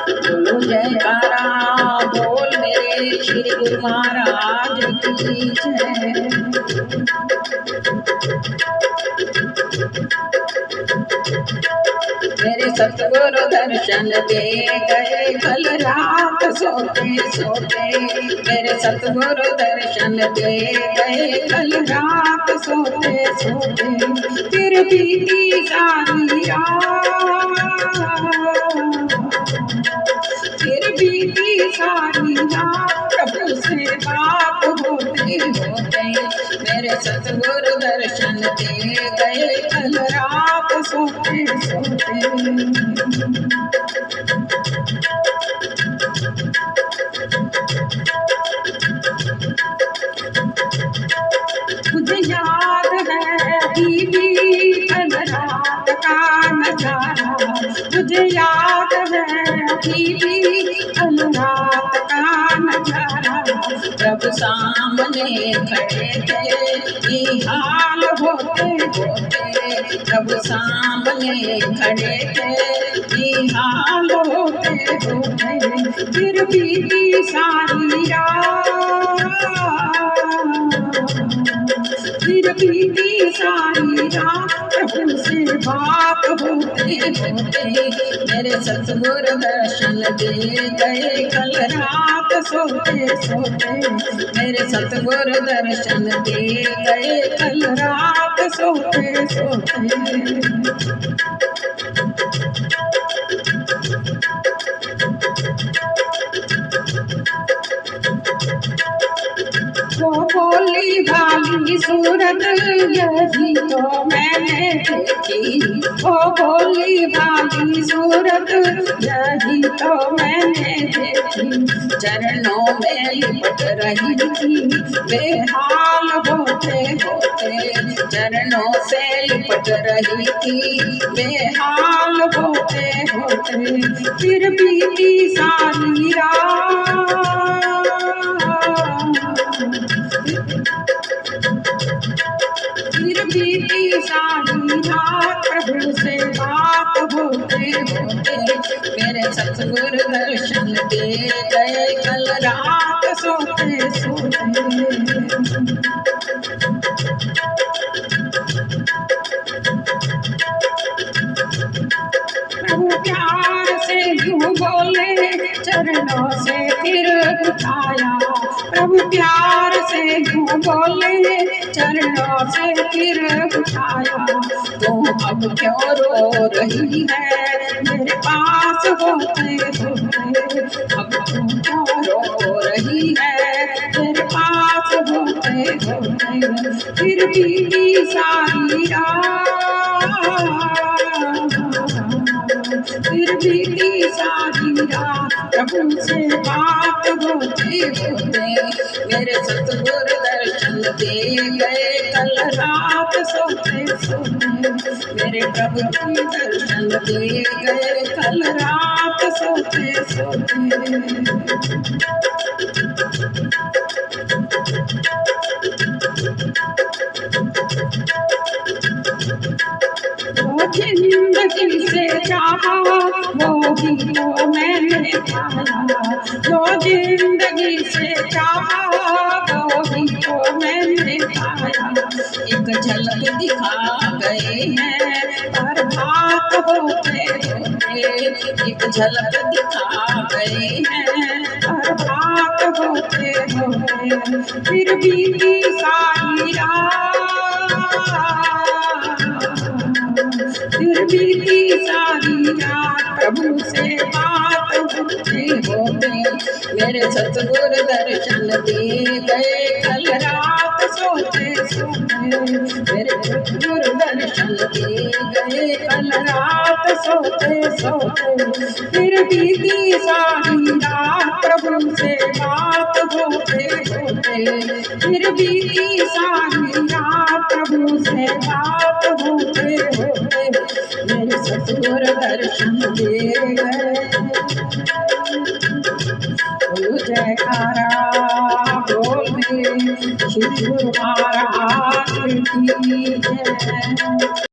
बोलो जयकारा बोल मेरे श्री गुरु महाराज की जय। मेरे सतगुरु दर्शन दे गए कल रात सोते सोते। मेरे सतगुरु दर्शन दे गए कल रात सोते सोते। फिर बीती सारी रात, फिर बीती सारी रात प्रभु से बात होते होते। मेरे सतगुरु दर्शन दे गए कल रात सोते सोते। मुझे याद है बीबी कल रात का नजारा। मुझे याद है बीबी कल रात का नजारा। जब सामने खड़े थे ये हाल होते होते। जब सामने खड़े थे ये हाल होते होते। फिर बीती सारी रात, फिर बीती सारी रात प्रभु से बात होते होते। मेरे सतगुरु दर्शन दे गए कल रात सोते सोते। मेरे सतगुरु दर्शन दे गए कल रात सोते सोते। वो भोली भाली सूरत यही तो मैंने देखी। वो भोली भाली सूरत यही तो मैंने देखी। चरणों में लिपट रही थी बेहाल होते होते। चरणों से लिपट रही थी बेहाल होते होते। फिर बीती सारी रात, फिर बीती सारी रात प्रभु से बात होते होते। मेरे सतगुरु दर्शन दे गए कल रात सोते सोते। प्रभु प्यार से यूं बोले चरणों से फिर उठाया। प्रभु प्यार से यूं बोले चरणों से फिर उठाया। तू अब क्यों रो रही है मेरे पास होते होते। अब तू क्यों रो रही है मेरे पास होते होते। फिर बीती सारी रात, फिर बीती सारी रात प्रभु से बात होते होते। मेरे सतगुरु दर्शन दे गए कल रात सोते सोते। मेरे प्रभु की दर्शन दे गए कल रात सोते सोते। वो जिंदगी से चाहा वो भी तो मैंने पाया। जो जिंदगी से चाहा वो भी तो मैंने पाया। एक झलक दिखा गए हैं पर बात होते होते। एक झलक दिखा गए हैं पर बात होते होते। फिर बीती सारी रात, फिर बीती सारी रात प्रभु से बात होते होते। मेरे सतगुरु दर्शन दे गए कल रात सोते सोते। मेरे सतगुरु दर्शन दे गए कल रात सोते सोते। फिर बीती सारी रात प्रभु से बात होते होते। फिर बीती सारी रात प्रभु से बात होते होते। मेरे सतगुरु दर्शन दे गए। बोलो जयकारा बोल मेरे श्री गुरु महाराज की जय।